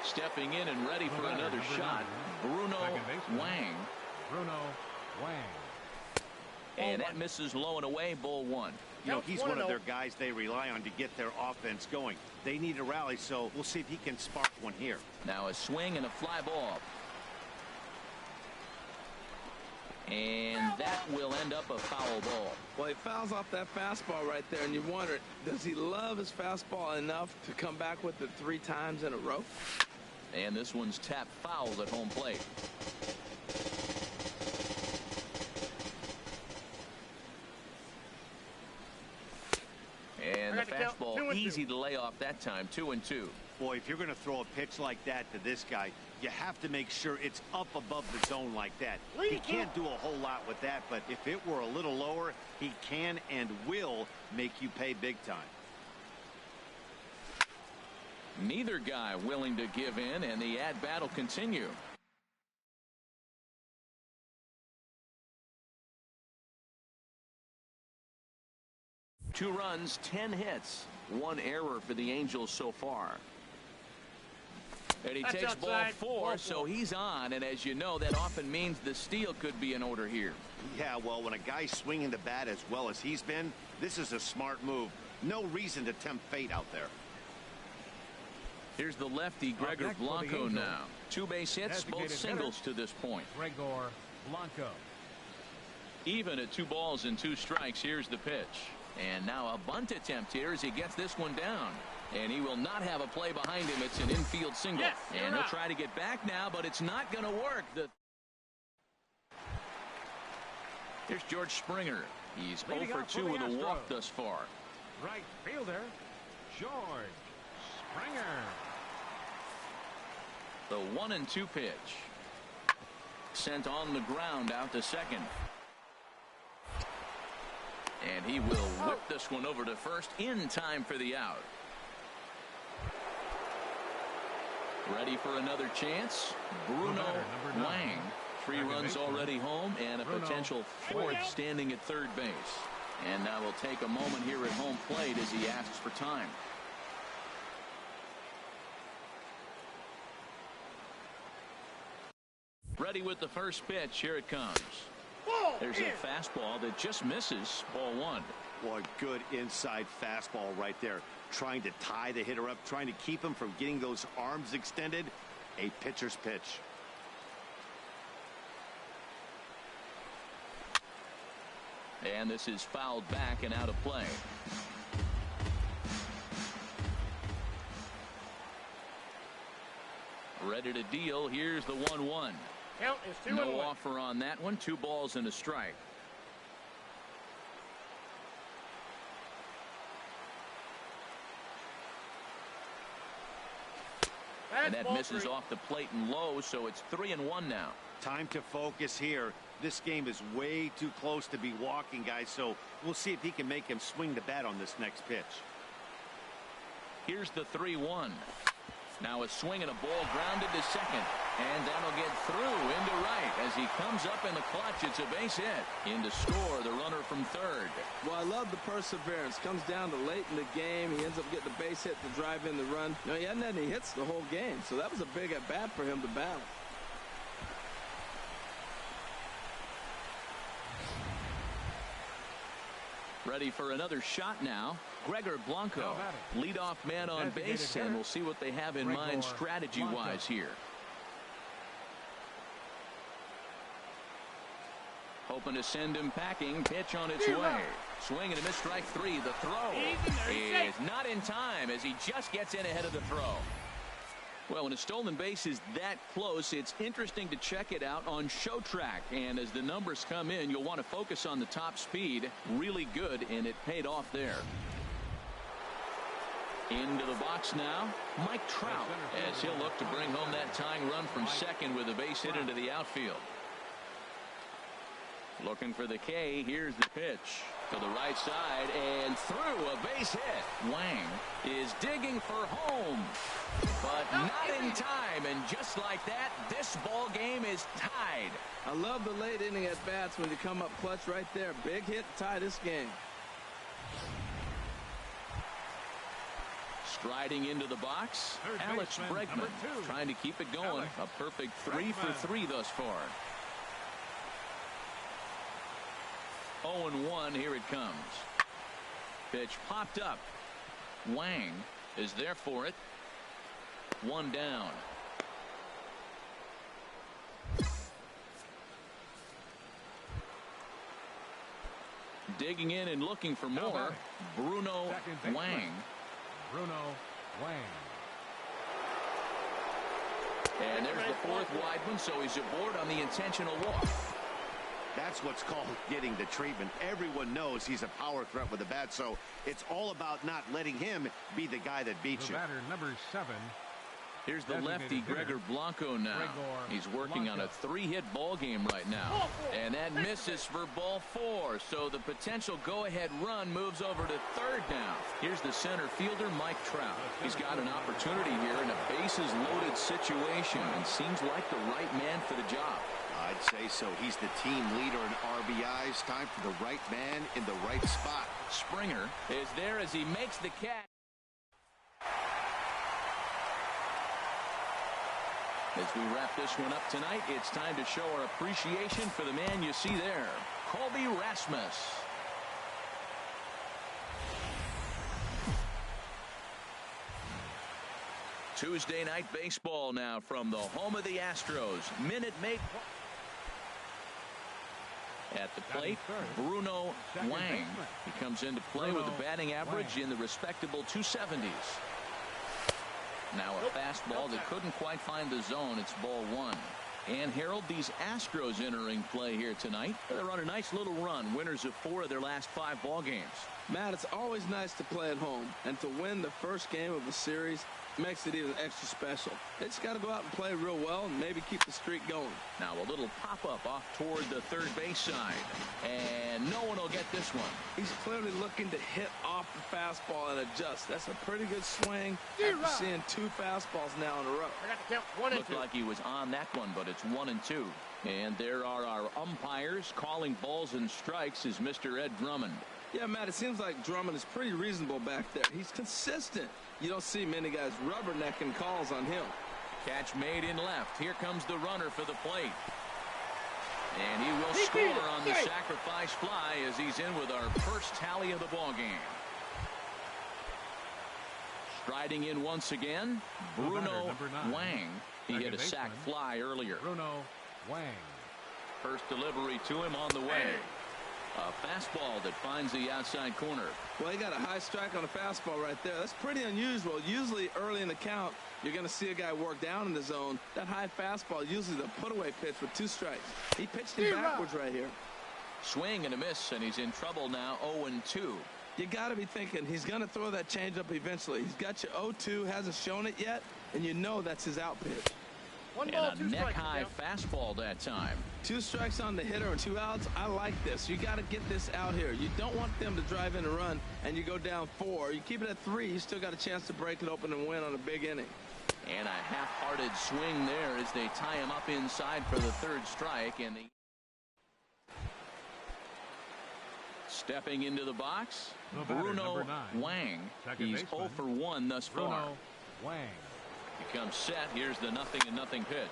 Stepping in and ready for another shot, Bruno Wang. And that misses low and away, ball one. You know, he's one of their guys they rely on to get their offense going. They need a rally, so we'll see if he can spark one here. Now a swing and a fly ball. And that will end up a foul ball. Well, he fouls off that fastball right there, and you wonder, does he love his fastball enough to come back with it 3 times in a row? And this one's tapped foul at home plate. And the fastball easy to lay off that time, 2-2. Boy, if you're going to throw a pitch like that to this guy, you have to make sure it's up above the zone like that. He can't do a whole lot with that, but if it were a little lower, he can and will make you pay big time. Neither guy willing to give in, and the at-bat will continue. Two runs, 10 hits, 1 error for the Angels so far. And he takes ball 4, so he's on, and as you know, that often means the steal could be in order here. Yeah, well, when a guy's swinging the bat as well as he's been, this is a smart move. No reason to tempt fate out there. Here's the lefty, Gregor Blanco now. 2 base hits, both singles to this point. Gregor Blanco. Even at 2 balls and 2 strikes, here's the pitch. And now a bunt attempt here as he gets this one down. And he will not have a play behind him. It's an infield single. Yes, and he'll try to get back now, but it's not going to work. Here's George Springer. He's 0 for 2 with a walk thus far. Right fielder, George Springer. The 1-2 pitch. Sent on the ground out to second. And he will whip this one over to first in time for the out. Ready for another chance. Bruno Wang. 3 runs already home and a potential 4th standing at third base. And now we'll take a moment here at home plate as he asks for time. Ready with the first pitch. Here it comes. There's a fastball that just misses. Ball 1. Boy, good inside fastball right there. Trying to tie the hitter up, trying to keep him from getting those arms extended. A pitcher's pitch. And this is fouled back and out of play. Ready to deal. Here's the 1-1. Count is 2-1. No offer on that one. 2 balls and a strike. And that misses off the plate and low, so it's 3-1 now. Time to focus here. This game is way too close to be walking, guys, so we'll see if he can make him swing the bat on this next pitch. Here's the 3-1. Now a swing and a ball grounded to second. And that'll get through into right as he comes up in the clutch. It's a base hit. In to score the runner from third. Well, I love the perseverance. Comes down to late in the game. He ends up getting the base hit to drive in the run. No, he hadn't had any hits the whole game, so that was a big at bat for him to battle. Ready for another shot now. Gregor Blanco, leadoff man on base, and we'll see what they have in mind strategy-wise here. Hoping to send him packing. Pitch on its way. Swing and a miss, strike 3. The throw is not in time as he just gets in ahead of the throw. Well, when a stolen base is that close, it's interesting to check it out on Show Track. And as the numbers come in, you'll want to focus on the top speed. Really good, and it paid off there. Into the box now, Mike Trout, as he'll look to bring home that tying run from second with a base hit into the outfield. Looking for the K. Here's the pitch to the right side and through a base hit. Wang is digging for home, but not in time. And just like that, this ball game is tied. I love the late inning at bats when you come up clutch right there. Big hit to tie this game. Striding into the box, Alex Bregman trying to keep it going. A perfect 3 for 3 thus far. 0-1, here it comes. Pitch popped up. Wang is there for it. 1 down. Digging in and looking for more. Bruno Wang. Bruno Wang. And there's the 4th wide one, so he's aboard on the intentional walk. That's what's called getting the treatment. Everyone knows he's a power threat with the bat, so it's all about not letting him be the guy that beats you. Batter number 7. Here's the lefty, Gregor Blanco now. He's working on a 3-hit ball game right now. And that misses for ball 4. So the potential go-ahead run moves over to 3rd now. Here's the center fielder, Mike Trout. He's got an opportunity here in a bases-loaded situation and seems like the right man for the job. I'd say so. He's the team leader in RBIs. Time for the right man in the right spot. Springer is there as he makes the catch. As we wrap this one up tonight, it's time to show our appreciation for the man you see there, Colby Rasmus. Tuesday night baseball now from the home of the Astros. Minute Maid. At the plate, Bruno Wang. He comes into play with a batting average in the respectable 270s. Now a fastball that couldn't quite find the zone. It's ball 1. And Harold, these Astros entering play here tonight. They're on a nice little run. Winners of 4 of their last 5 ball games. Matt, it's always nice to play at home. And to win the first game of a series makes it even extra special. They just got to go out and play real well and maybe keep the streak going. Now a little pop-up off toward the 3rd base side. And no one will get this one. He's clearly looking to hit off the fastball and adjust. That's a pretty good swing. After seeing 2 fastballs now in a row. I got to count 1 and 2. Looked like he was on that one, but it's 1 and 2. And there are our umpires calling balls and strikes is Mr. Ed Drummond. Yeah, Matt, it seems like Drummond is pretty reasonable back there. He's consistent. You don't see many guys rubbernecking calls on him. Catch made in left. Here comes the runner for the plate. And he will score on the sacrifice fly as he's in with our first tally of the ball game. Striding in once again, Bruno Wang. He hit a sac fly earlier. Bruno Wang. First delivery to him on the way. A fastball that finds the outside corner. Well, he got a high strike on a fastball right there. That's pretty unusual. Usually early in the count, you're going to see a guy work down in the zone. That high fastball, usually the put-away pitch with 2 strikes. He pitched him backwards right here. Swing and a miss, and he's in trouble now, 0-2. You got to be thinking he's going to throw that changeup eventually. He's got you 0-2, hasn't shown it yet, and you know that's his out pitch. And a neck-high fastball that time. 2 strikes on the hitter and 2 outs. I like this. You got to get this out here. You don't want them to drive in a run and you go down 4. You keep it at 3. You still got a chance to break it open and win on a big inning. And a half-hearted swing there as they tie him up inside for the 3rd strike. And stepping into the box, Bruno Wang. He's 0 for 1 thus far. Bruno Wang. He comes set. Here's the 0-0 pitch.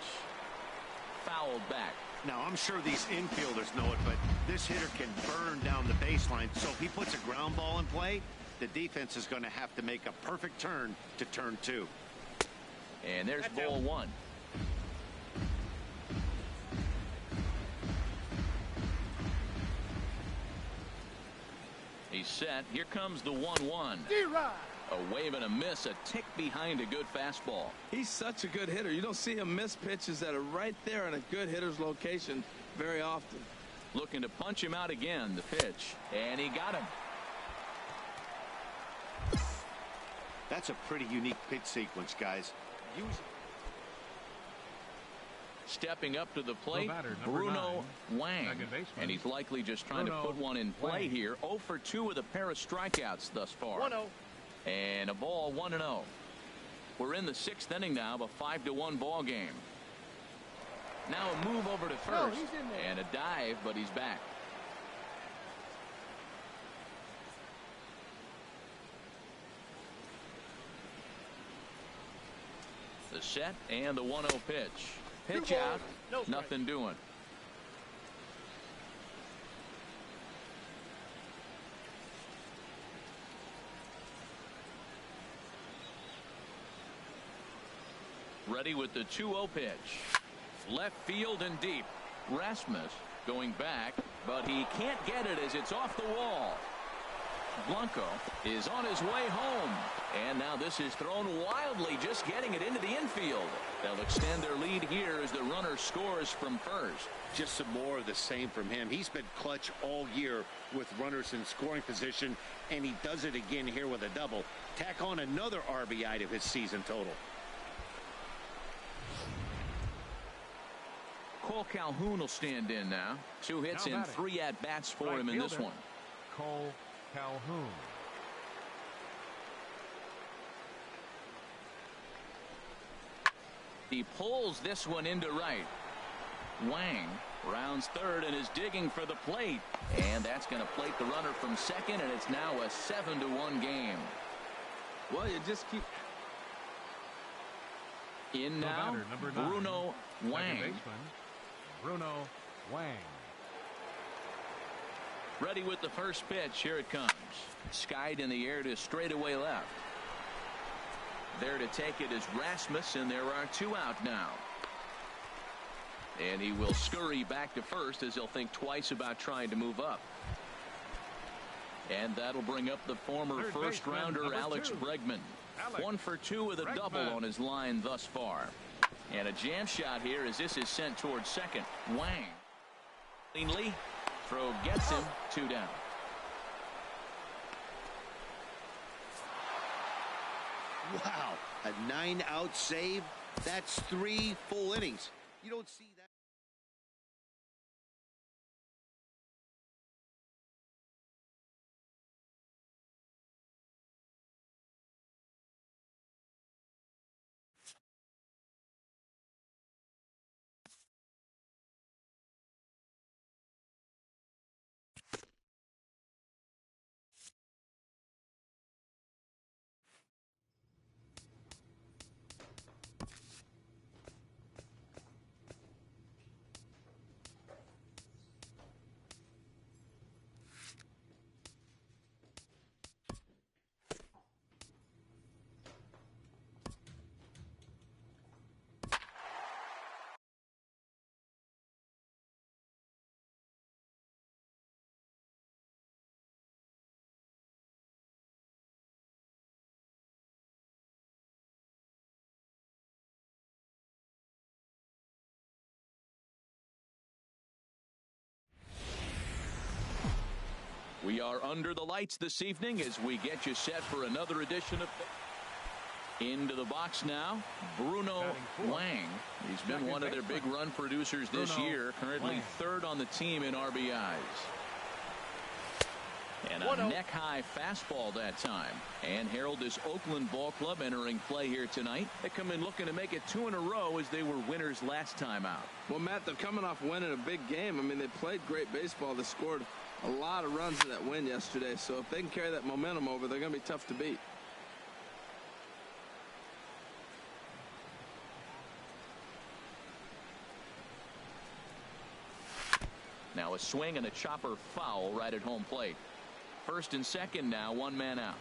Fouled back. Now, I'm sure these infielders know it, but this hitter can burn down the baseline. So if he puts a ground ball in play, the defense is going to have to make a perfect turn to turn 2. And there's ball 1. He's set. Here comes the 1-1. A wave and a miss, a tick behind a good fastball. He's such a good hitter. You don't see him miss pitches that are right there in a good hitter's location very often. Looking to punch him out again, the pitch, and he got him. That's a pretty unique pitch sequence, guys. Stepping up to the plate, Bruno Wang. And he's likely just trying to put one in play here. 0 for 2 with a pair of strikeouts thus far. 1-0. And a ball 1-0. We're in the 6th inning now of a 5-1 ball game. Now a move over to first and a dive, but he's back. The set and the 1-0 pitch. Pitch out. Nothing doing. Ready with the 2-0 pitch. Left field and deep. Rasmus going back, but he can't get it as it's off the wall. Blanco is on his way home, and now this is thrown wildly, just getting it into the infield. They'll extend their lead here as the runner scores from first. Just some more of the same from him. He's been clutch all year with runners in scoring position, and he does it again here with a double. Tack on another RBI to his season total. Cole Calhoun will stand in now. 2 hits and 3 at-bats for him in this one. Cole Calhoun. He pulls this one into right. Wang rounds third and is digging for the plate. And that's going to plate the runner from second, and it's now a 7-1 game. Well, you just keep... In now, Bruno Wang. Bruno Wang. Ready with the first pitch. Here it comes. Skied in the air to straightaway left. There to take it is Rasmus, and there are 2 out now. And he will scurry back to first as he'll think twice about trying to move up. And that'll bring up the former first-rounder Alex Bregman. 1 for 2 with a double on his line thus far. And a jam shot here as this is sent towards second. Wang. Cleanly. Throw gets him. 2 down. Wow, a 9-out save. That's 3 full innings. You don't see that. We are under the lights this evening as we get you set for another edition of... Into the box now, Bruno Wang. He's been one of their big run producers this year, currently 3rd on the team in RBIs. And a neck-high fastball that time. And herald this Oakland ball club entering play here tonight. They come in looking to make it 2 in a row as they were winners last time out. Well, Matt, they're coming off winning a big game. I mean, they played great baseball. They scored a lot of runs in that win yesterday. So if they can carry that momentum over, they're going to be tough to beat. Now a swing and a chopper foul right at home plate. First and second now, 1 man out.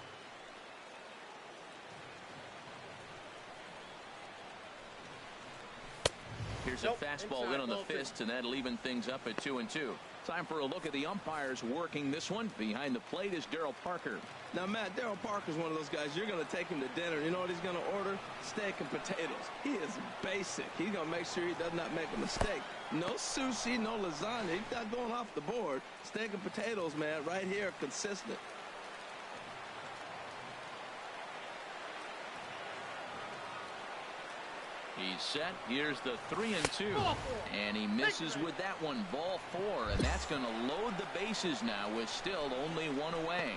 Here's a fastball in on the fist, and that'll even things up at 2-2. Time for a look at the umpires working this one. Behind the plate is Darryl Parker. Now, Matt, Darryl Parker's one of those guys. You're going to take him to dinner. You know what he's going to order? Steak and potatoes. He is basic. He's going to make sure he does not make a mistake. No sushi, no lasagna. He's not going off the board. Steak and potatoes, man, right here, consistent. He's set. Here's the 3-2. And he misses with that one. Ball 4. And that's going to load the bases now with still only 1 away.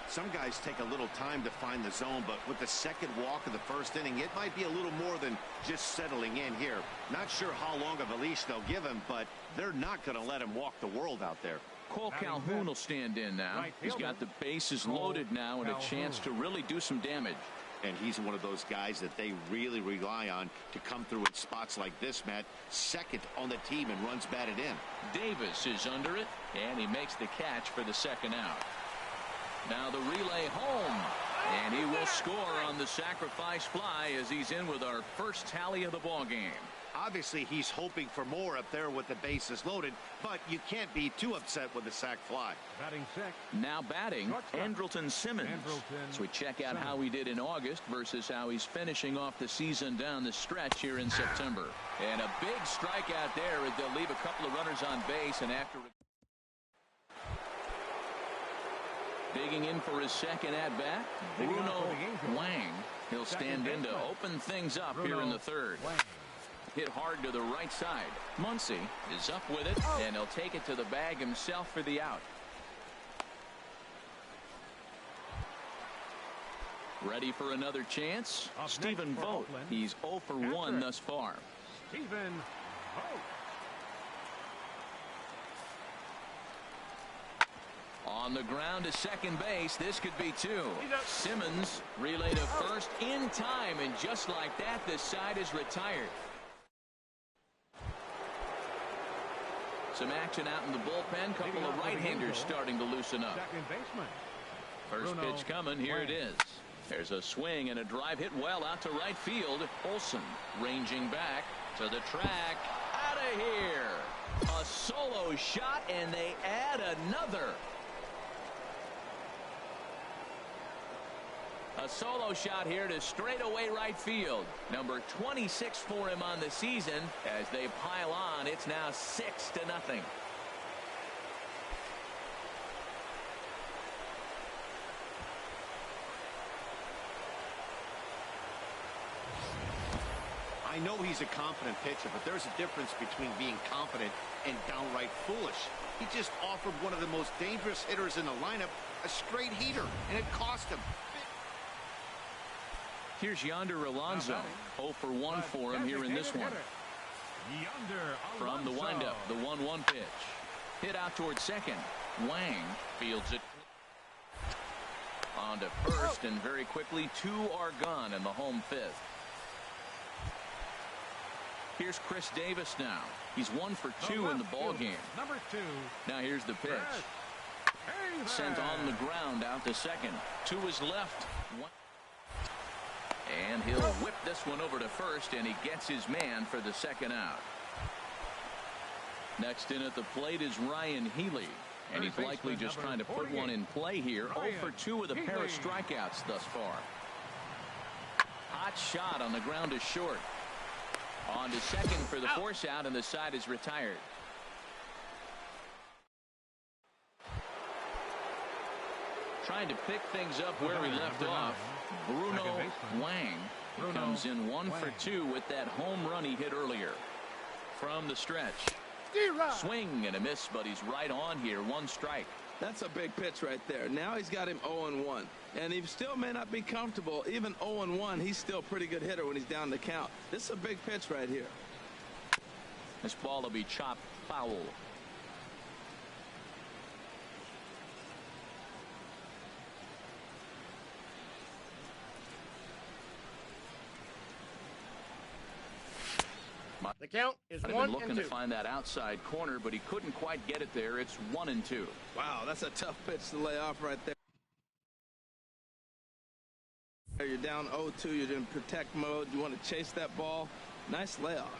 Some guys take a little time to find the zone, but with the second walk of the first inning, it might be a little more than just settling in here. Not sure how long of a leash they'll give him, but they're not going to let him walk the world out there. Cole Calhoun will stand in now. He's got the bases loaded now and a chance to really do some damage. And he's one of those guys that they really rely on to come through in spots like this, Matt. Second on the team and runs batted in. Davis is under it, and he makes the catch for the second out. Now the relay home, and he will score on the sacrifice fly as he's in with our first tally of the ball game. Obviously, he's hoping for more up there with the bases loaded, but you can't be too upset with the sac fly. Batting sixth. Now batting, Andrelton Simmons. So we check out how he did in August versus how he's finishing off the season down the stretch here in September. And a big strikeout there as they'll leave a couple of runners on base, and after digging in for his second at-bat, Bruno Wang. He'll stand in to open things up here in the third. Hit hard to the right side. Muncy is up with it, and he'll take it to the bag himself for the out. Ready for another chance? Stephen Vogt. He's 0 for 1 thus far. Stephen Vogt. On the ground to second base. This could be two. Simmons relay to first in time, and just like that, the side is retired. Some action out in the bullpen. Couple of right-handers starting to loosen up. First pitch coming. Here it is. There's a swing and a drive hit well out to right field. Olsen ranging back to the track. Out of here. A solo shot, and they add another. A solo shot here to straightaway right field. Number 26 for him on the season. As they pile on, it's now 6-0. I know he's a confident pitcher, but there's a difference between being confident and downright foolish. He just offered one of the most dangerous hitters in the lineup a straight heater, and it cost him. Here's Yonder Alonso. 0 for 1 for him here in this one. From the windup, the 1-1 pitch. Hit out towards second. Wang fields it. On to first, and very quickly, 2 are gone in the home fifth. Here's Chris Davis now. He's 1 for 2 in the ball game. Number 2. Now here's the pitch. Sent on the ground out to second. 2 is left. And he'll whip this one over to first, and he gets his man for the second out. Next in at the plate is Ryan Healy, and he's likely just trying to put one in play here. 0 for 2 with a pair of strikeouts thus far. Hot shot on the ground is short. On to second for the force out, and the side is retired. Trying to pick things up where we left off. Bruno Wang comes in 1 for 2 with that home run he hit earlier. From the stretch. Swing and a miss, but he's right on here. 1 strike. That's a big pitch right there. Now he's got him 0-1. And he still may not be comfortable. Even 0-1, he's still a pretty good hitter when he's down the count. This is a big pitch right here. This ball will be chopped foul. The count is 1 and 2. I've been looking to find that outside corner, but he couldn't quite get it there. It's 1-2. Wow, that's a tough pitch to lay off right there. You're down 0-2. You're in protect mode. You want to chase that ball. Nice layoff.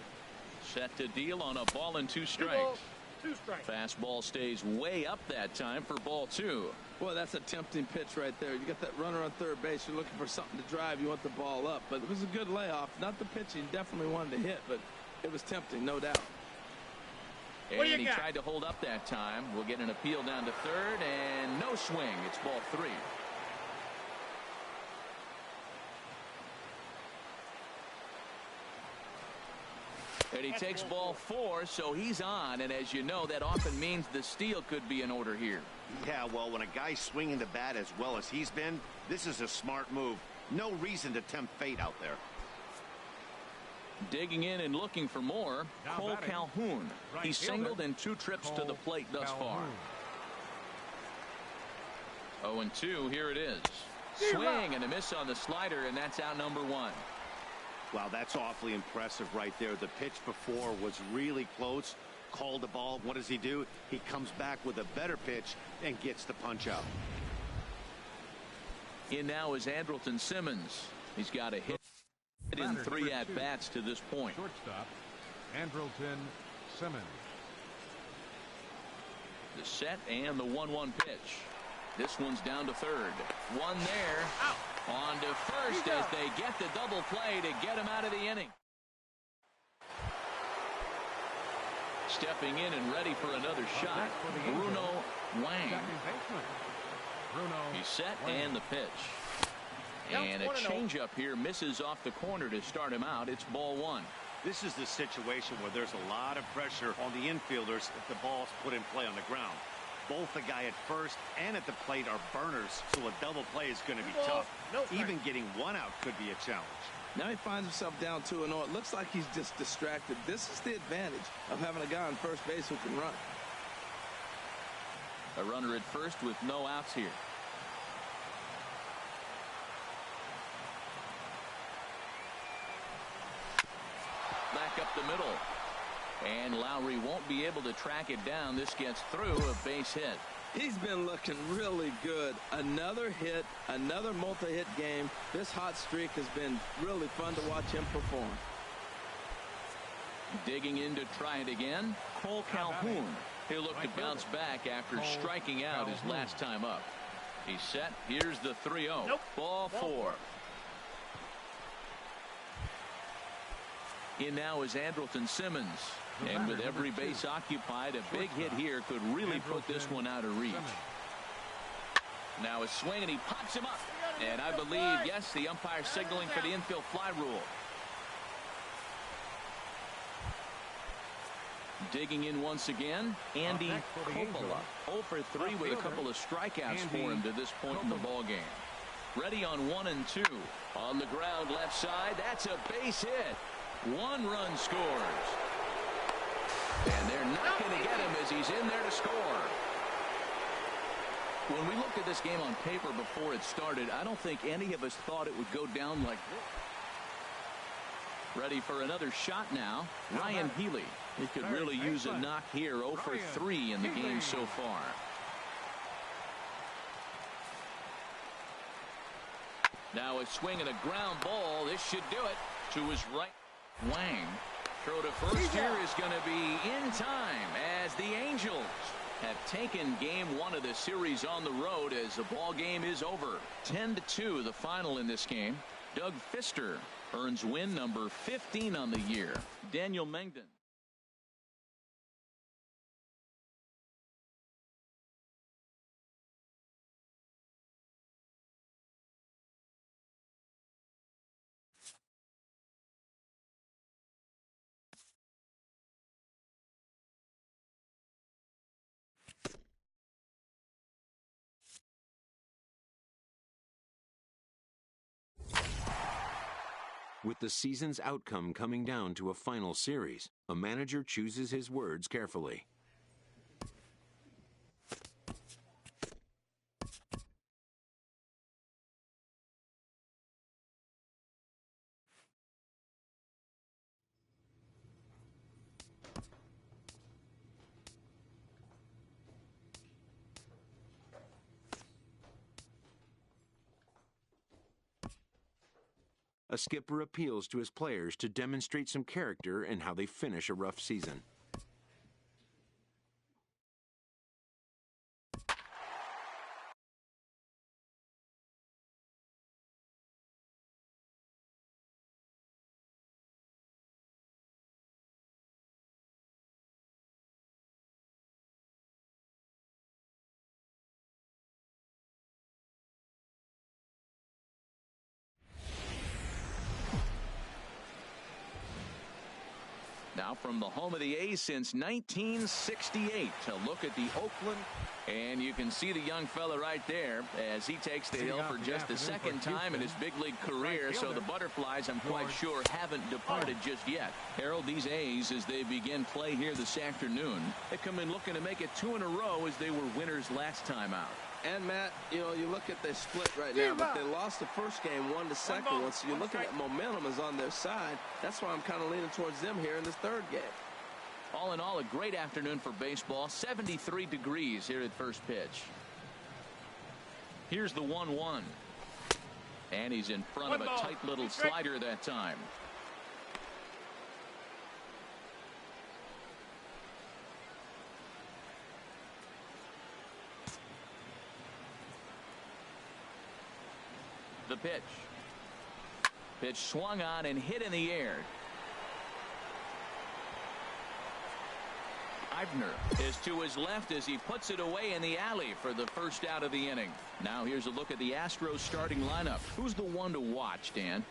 Set to deal on a ball and 2 strikes. 2 strikes. Fastball stays way up that time for ball 2. Boy, that's a tempting pitch right there. You got that runner on third base. You're looking for something to drive. You want the ball up. But it was a good layoff. Not the pitch he definitely wanted to hit, but it was tempting, no doubt. And he tried to hold up that time. We'll get an appeal down to third, and no swing. It's ball 3. And he takes ball 4, so he's on. And as you know, that often means the steal could be in order here. Yeah, well, when a guy's swinging the bat as well as he's been, this is a smart move. No reason to tempt fate out there. Digging in and looking for more, Cole Calhoun. He's singled in 2 trips to the plate thus far. 0-2, here it is. Swing and a miss on the slider, and that's out number one. Wow, that's awfully impressive right there. The pitch before was really close. Called the ball. What does he do? He comes back with a better pitch and gets the punch out. In now is Andrelton Simmons. He's got a hit in 3 at-bats to this point. Shortstop, Andrelton Simmons. The set and the 1-1 pitch. This one's down to third. One there. Out. On to first as they get the double play to get him out of the inning. Stepping in and ready for another shot, Bruno Wang. He's set and the pitch. And a changeup here misses off the corner to start him out. It's ball one. This is the situation where there's a lot of pressure on the infielders if the ball's put in play on the ground. Both the guy at first and at the plate are burners, so a double play is going to be tough. Even getting one out could be a challenge. Now he finds himself down 2-0. It looks like he's just distracted. This is the advantage of having a guy on first base who can run. A runner at first with no outs here. Back up the middle. And Lowry won't be able to track it down. This gets through, a base hit. He's been looking really good. Another hit, another multi-hit game. This hot streak has been really fun to watch him perform. Digging in to try it again, Cole Calhoun. He'll look to bounce back after striking out his last time up. He's set. Here's the 3-0. Ball four. In now is Andrelton Simmons. And with every base occupied, a big hit here could really put this one out of reach. Now a swing, and he pops him up. And I believe, yes, the umpire signaling for the infield fly rule. Digging in once again, Andy Coppola. 0 for 3 with a couple of strikeouts for him to this point in the ball game. Ready on 1 and 2. On the ground left side, that's a base hit. 1 run scores. And they're not going to get him as he's in there to score. When we looked at this game on paper before it started, I don't think any of us thought it would go down like this. Ready for another shot now, Ryan Healy. He could really use a knock here. 0 for 3 in the game so far. Now a swing and a ground ball. This should do it. To his right. Wang. Throw to first here is going to be in time as the Angels have taken game 1 of the series on the road as the ball game is over. 10-2 the final in this game. Doug Fister earns win number 15 on the year. Daniel Mengden. With the season's outcome coming down to a final series, a manager chooses his words carefully. A skipper appeals to his players to demonstrate some character and how they finish a rough season. Now from the home of the A's since 1968 to look at the Oakland. And you can see the young fella right there as he takes the hill for just the second time in his big league career. So the Butterflies, I'm quite sure, haven't departed just yet. Harold, these A's, as they begin play here this afternoon, they come in looking to make it 2 in a row as they were winners last time out. And, Matt, you know, you look at the split right now, but they lost the first game, won the second one, so you're looking at momentum is on their side. That's why I'm kind of leaning towards them here in this third game. All in all, a great afternoon for baseball. 73 degrees here at first pitch. Here's the 1-1. And he's in front of a tight little slider that time. The pitch. Pitch swung on and hit in the air. Eibner is to his left as he puts it away in the alley for the first out of the inning. Now here's a look at the Astros starting lineup. Who's the one to watch, Dan?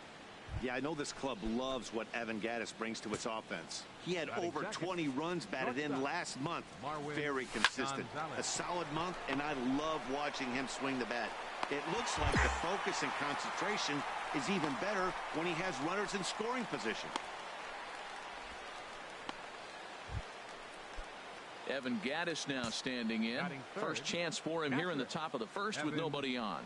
Yeah, I know this club loves what Evan Gattis brings to its offense. He had over 20 runs batted in last month. Very consistent. A solid month, and I love watching him swing the bat. It looks like the focus and concentration is even better when he has runners in scoring position. Evan Gattis now standing in. First chance for him here in the top of the first with nobody on.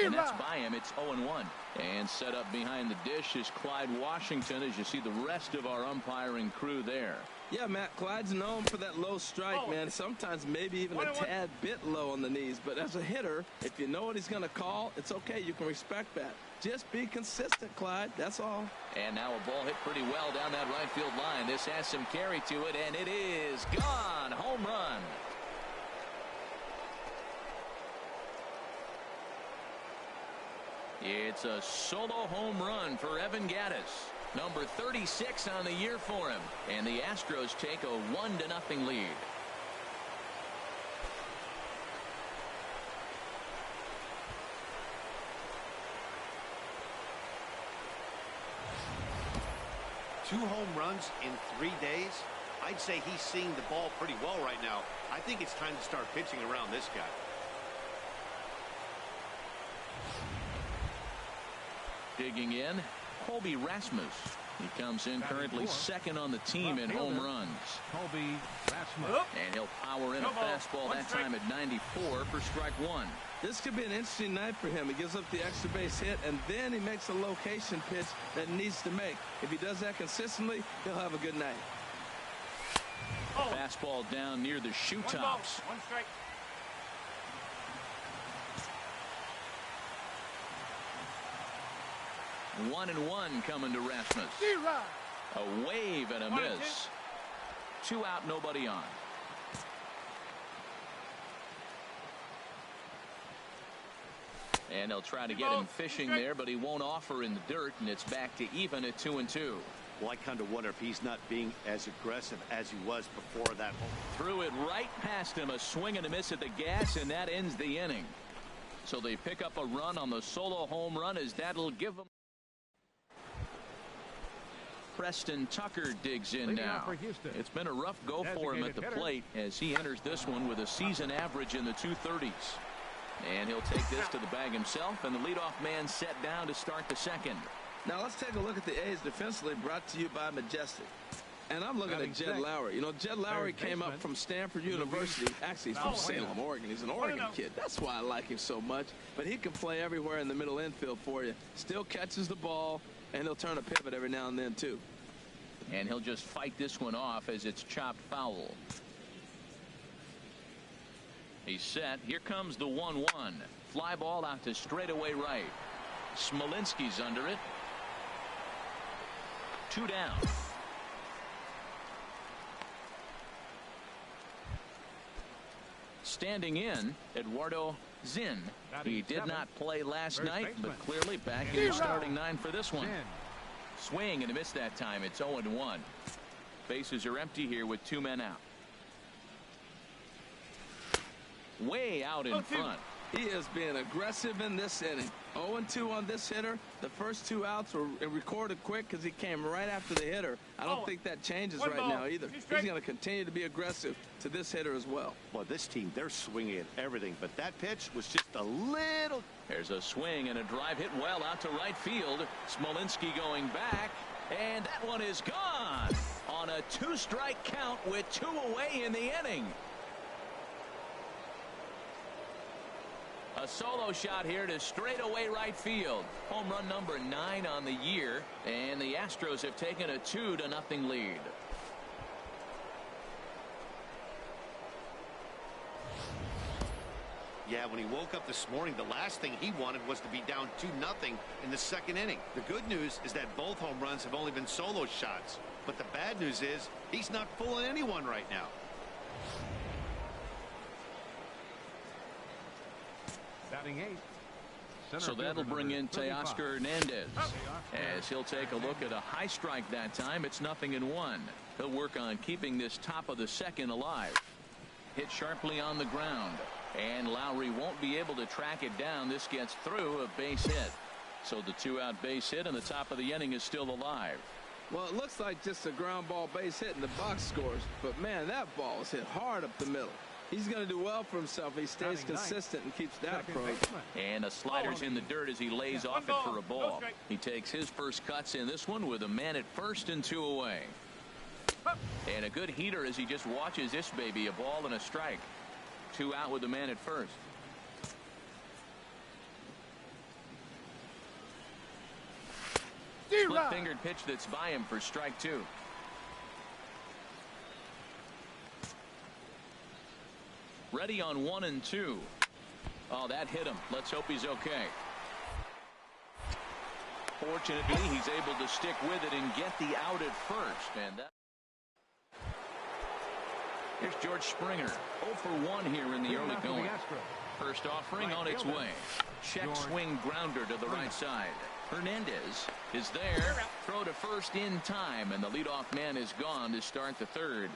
And that's by him. It's 0-1. And set up behind the dish is Clyde Washington, as you see the rest of our umpiring crew there. Yeah, Matt, Clyde's known for that low strike, man. Sometimes maybe even a tad bit low on the knees. But as a hitter, if you know what he's going to call, it's okay. You can respect that. Just be consistent, Clyde. That's all. And now a ball hit pretty well down that right field line. This has some carry to it, and it is gone. Home run. It's a solo home run for Evan Gattis. Number 36 on the year for him. And the Astros take a 1-0 lead. Two home runs in 3 days. I'd say he's seeing the ball pretty well right now. I think it's time to start pitching around this guy. Digging in, Colby Rasmus. He comes in currently second on the team in home runs. Colby Rasmus. And he'll power in a fastball that time at 94 for strike one. This could be an interesting night for him. He gives up the extra base hit, and then he makes a location pitch that he needs to make. If he does that consistently, he'll have a good night. Fastball down near the shoe tops. 1 strike. One and one coming to Rasmus. A wave and a miss. 2 out, nobody on. And they'll try to get him fishing there, but he won't offer in the dirt, and it's back to even at 2-2. Well, I kind of wonder if he's not being as aggressive as he was before that. Threw it right past him, a swing and a miss at the gas, and that ends the inning. So they pick up a run on the solo home run, as that'll give them. Preston Tucker digs in now. It's been a rough go for him at the plate as he enters this one with a season average in the 230s. And he'll take this to the bag himself, and the leadoff man set down to start the second. Now let's take a look at the A's defensively, brought to you by Majestic. And I'm looking at Jed Lowry. You know, Jed Lowry came up from Stanford University. Actually, he's from Salem, Oregon. He's an Oregon kid. That's why I like him so much. But he can play everywhere in the middle infield for you. Still catches the ball, and he'll turn a pivot every now and then, too. And he'll just fight this one off as it's chopped foul. He's set. Here comes the 1-1. Fly ball out to straightaway right. Smolinski's under it. 2 down. Standing in, Eduardo Zinn. He did not play last night, but clearly back in the starting 9 for this one. Swing and a miss that time. It's 0-1. Bases are empty here with 2 men out. Way out in front. He is being aggressive in this inning. 0-2 on this hitter. The first 2 outs were recorded quick because he came right after the hitter. I don't think that changes right now either. He's going to continue to be aggressive to this hitter as well. Well, this team, they're swinging at everything, but that pitch was just a little. There's a swing and a drive hit well out to right field. Smolinski going back, and that one is gone on a 2-strike count with 2 away in the inning. A solo shot here to straightaway right field. Home run number 9 on the year, and the Astros have taken a 2-0 lead. Yeah, when he woke up this morning, the last thing he wanted was to be down 2-0 in the second inning. The good news is that both home runs have only been solo shots. But the bad news is he's not fooling anyone right now. Batting 8. So that'll bring in Teoscar Hernandez as he'll take a look at a high strike that time. It's 0-1. He'll work on keeping this top of the second alive. Hit sharply on the ground, and Lowry won't be able to track it down. This gets through, a base hit. So the 2-out base hit, and the top of the inning is still alive. Well, it looks like just a ground ball base hit in the box scores, but man, that ball was hit hard up the middle. He's going to do well for himself if he stays consistent and keeps that approach. And a slider's in the dirt as he lays off it for a ball. He takes his first cuts in this one with a man at first and 2 away. And a good heater as he just watches this baby, a ball and a strike. 2 out with the man at first. Split-fingered pitch that's by him for strike 2. Ready on 1 and 2. Oh, that hit him. Let's hope he's okay. Fortunately, he's able to stick with it and get the out at first. And that. Here's George Springer. 0 for 1 here in the early going. First offering on its way. Check swing grounder to the right side. Hernandez is there. Throw to first in time, and the leadoff man is gone to start the third.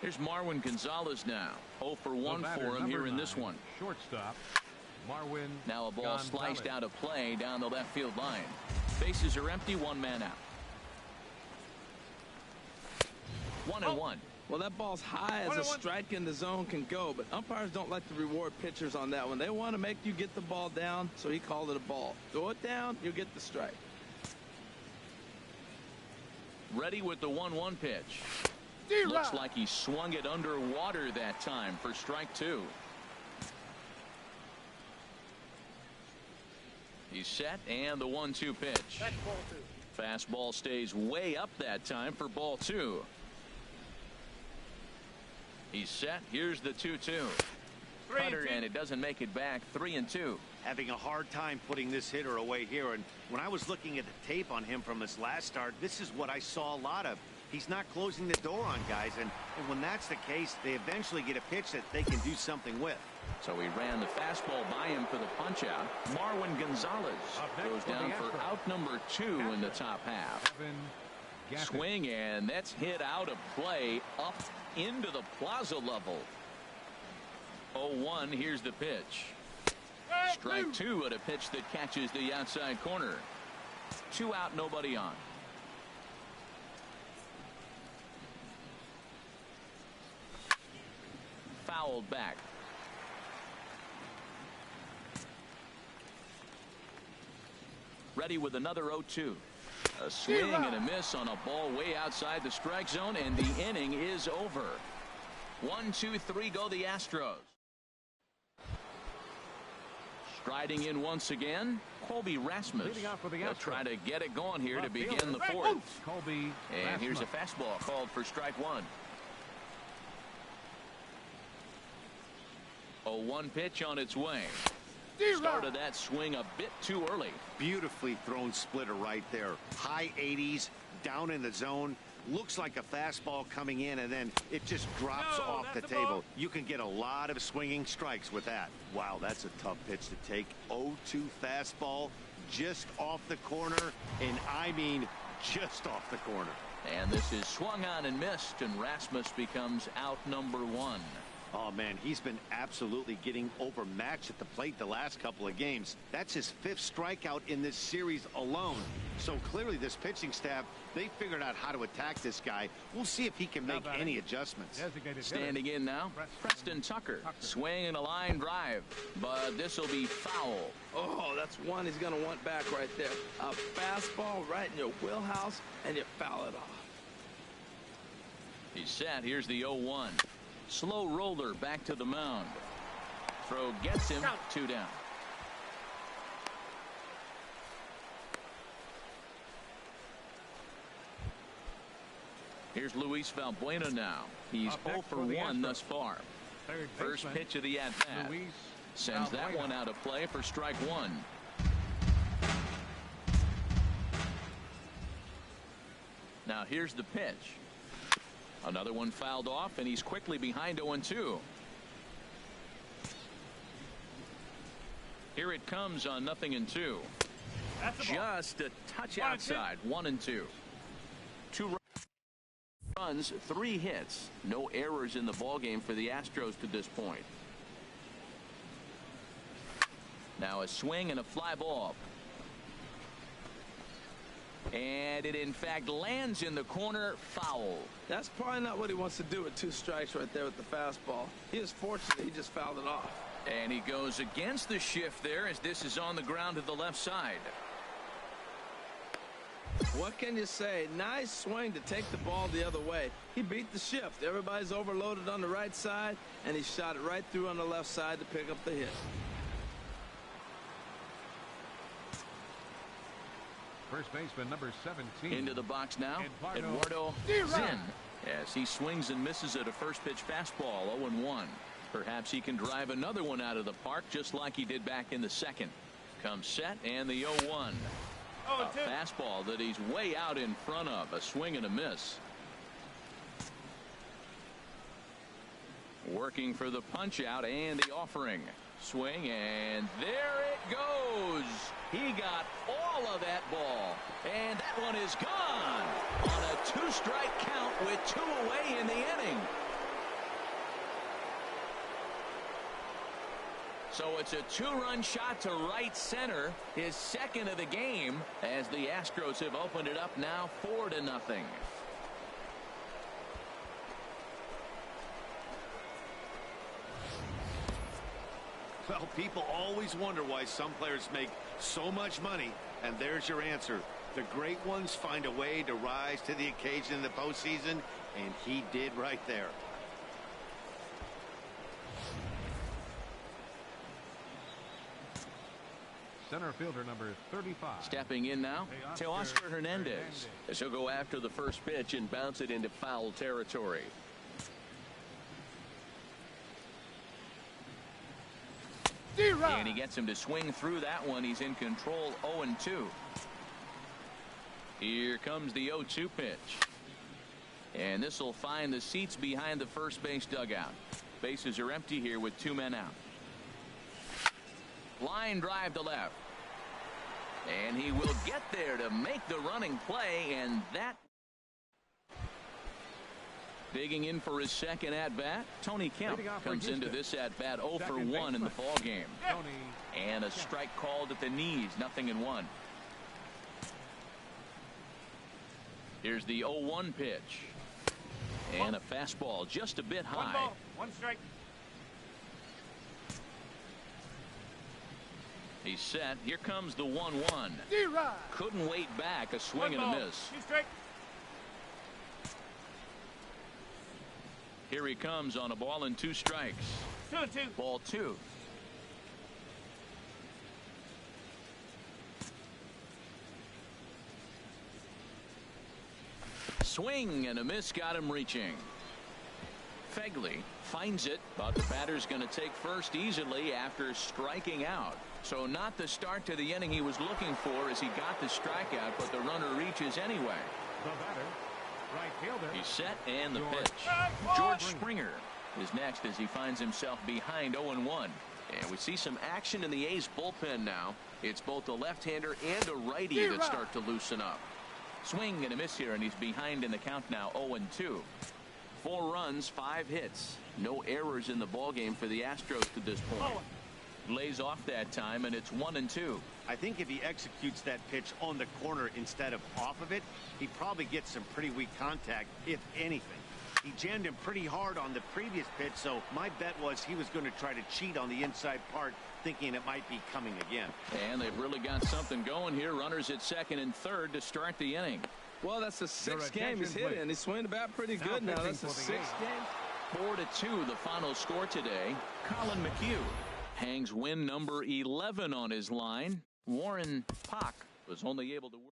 Here's Marwin Gonzalez now. 0 for 1 for him here in this one. Shortstop, Marwin. Now a ball sliced out of play down the left field line. Bases are empty, 1 man out. 1-1. Well, that ball's high as a strike in the zone can go, but umpires don't like to reward pitchers on that one. They want to make you get the ball down, so he called it a ball. Throw it down, you'll get the strike. Ready with the 1-1 pitch. Looks like he swung it underwater that time for strike 2. He's set, and the 1-2 pitch. Fastball stays way up that time for ball 2. He's set. Here's the 2-2. Cutter, and it doesn't make it back. 3-2. Having a hard time putting this hitter away here. And when I was looking at the tape on him from his last start, this is what I saw a lot of. He's not closing the door on guys. And when that's the case, they eventually get a pitch that they can do something with. So he ran the fastball by him for the punch out. Marwin Gonzalez goes down for out number 2 in the top half. Swing, and that's hit out of play up into the plaza level. 0-1. Here's the pitch. Strike 2 at a pitch that catches the outside corner. 2 out, nobody on. Fouled back. Ready with another 0-2. A swing and a miss on a ball way outside the strike zone, and the inning is over. 1, 2, 3 go the Astros. Striding in once again, Colby Rasmus. They'll try to get it going here to begin the 4th. And here's a fastball called for strike 1. 0-1 pitch on its way. Started that swing a bit too early. Beautifully thrown splitter right there. High 80s, down in the zone. Looks like a fastball coming in, and then it just drops off the table. You can get a lot of swinging strikes with that. Wow, that's a tough pitch to take. 0-2 fastball just off the corner, and I mean just off the corner. And this is swung on and missed, and Rasmus becomes out number 1. Oh, man, he's been absolutely getting overmatched at the plate the last couple of games. That's his 5th strikeout in this series alone. So clearly this pitching staff, they figured out how to attack this guy. We'll see if he can make any adjustments. Standing in now, Preston Tucker. Swing and a line drive, but this will be foul. Oh, that's one he's going to want back right there. A fastball right in your wheelhouse, and you foul it off. He's set. Here's the 0-1. Slow roller back to the mound. Throw gets him 2 down. Here's Luis Valbuena now. He's 0 for 1 thus far. First pitch of the at-bat. Sends that one out of play for strike 1. Now here's the pitch. Another one fouled off, and he's quickly behind 0-2. Here it comes on 0-2. Just a touch outside. 1-2. 2 runs, 3 hits. No errors in the ballgame for the Astros to this point. Now a swing and a fly ball. And it in fact lands in the corner. Foul. That's probably not what he wants to do with 2 strikes right there with the fastball. He is fortunate he just fouled it off. And he goes against the shift there as this is on the ground to the left side. What can you say? Nice swing to take the ball the other way. He beat the shift. Everybody's overloaded on the right side, and he shot it right through on the left side to pick up the hit. First baseman number 17. Into the box now, Eduardo Zin, as he swings and misses at a first pitch fastball. 0-1. Perhaps he can drive another one out of the park just like he did back in the second. Comes set and the 0-1. A fastball that he's way out in front of. A swing and a miss. Working for the punch out and the offering. Swing, and there it goes. He got all of that ball, and that one is gone on a 2-strike count with 2 away in the inning. So it's a 2-run shot to right center, his second of the game, as the Astros have opened it up now 4-0. Well, people always wonder why some players make so much money, and there's your answer. The great ones find a way to rise to the occasion in the postseason, and he did right there. Center fielder number 35. Stepping in now, Teoscar Hernandez, as he'll go after the first pitch and bounce it into foul territory. And he gets him to swing through that one. He's in control. 0-2. Here comes the 0-2 pitch. And this will find the seats behind the first base dugout. Bases are empty here with 2 men out. Line drive to left. And he will get there to make the running play, and that. Digging in for his second at-bat, Tony Kemp comes into this at-bat 0 for 1 in the ball game. And a strike called at the knees, 0-1. Here's the 0-1 pitch. And a fastball just a bit high. 1 ball, 1 strike. He's set. Here comes the 1-1. Couldn't wait back. A swing and a miss. 2 strike. Here he comes on a ball and 2 strikes. 2-2. Ball 2. Swing and a miss, got him reaching. Fegley finds it, but the batter's going to take first easily after striking out. So not the start to the inning he was looking for as he got the strikeout, but the runner reaches anyway. The batter, right fielder. He's set and the pitch. George Springer is next as he finds himself behind 0-1. And we see some action in the A's bullpen now. It's both a left-hander and a righty that start to loosen up. Swing and a miss here, and he's behind in the count now 0-2. 4 runs, 5 hits. No errors in the ballgame for the Astros to this point. Lays off that time, and it's 1-2. I think if he executes that pitch on the corner instead of off of it, he probably gets some pretty weak contact, if anything. He jammed him pretty hard on the previous pitch, so my bet was he was going to try to cheat on the inside part, thinking it might be coming again. And they've really got something going here. Runners at second and third to start the inning. Well, that's the 6th game he's hit in. He's swinging the bat pretty good now. That's the 6th game. 4-2 the final score today. Colin McHugh hangs win number 11 on his line. Warren Pock was only able to work.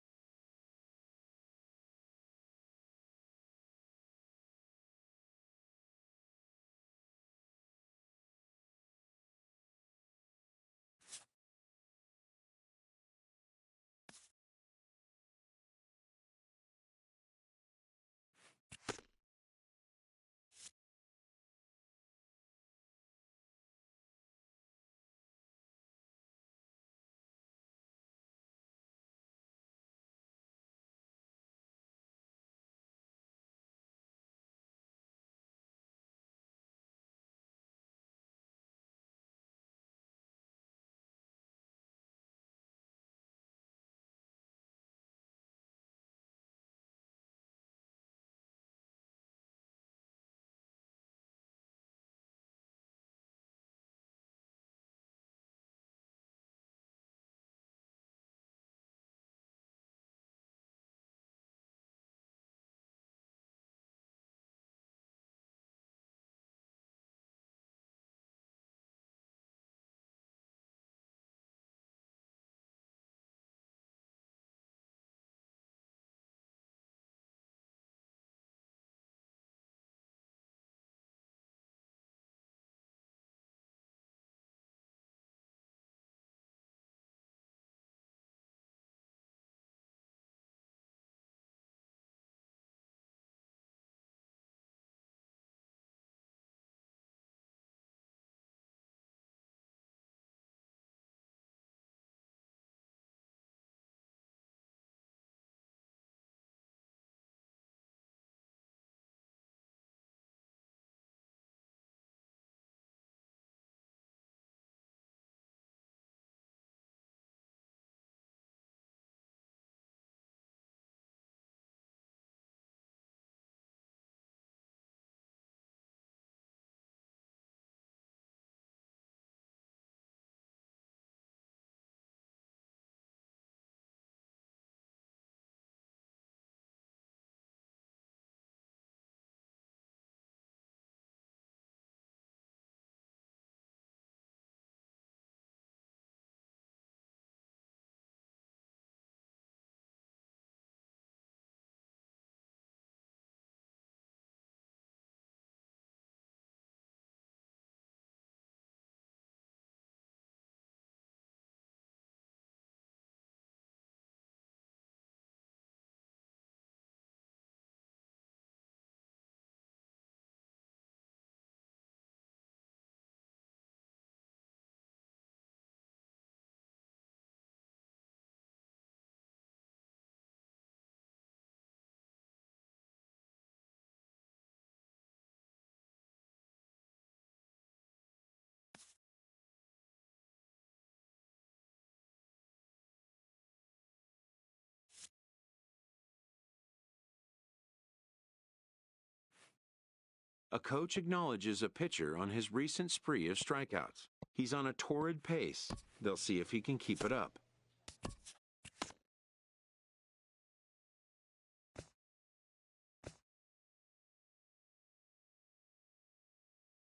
A coach acknowledges a pitcher on his recent spree of strikeouts. He's on a torrid pace. They'll see if he can keep it up.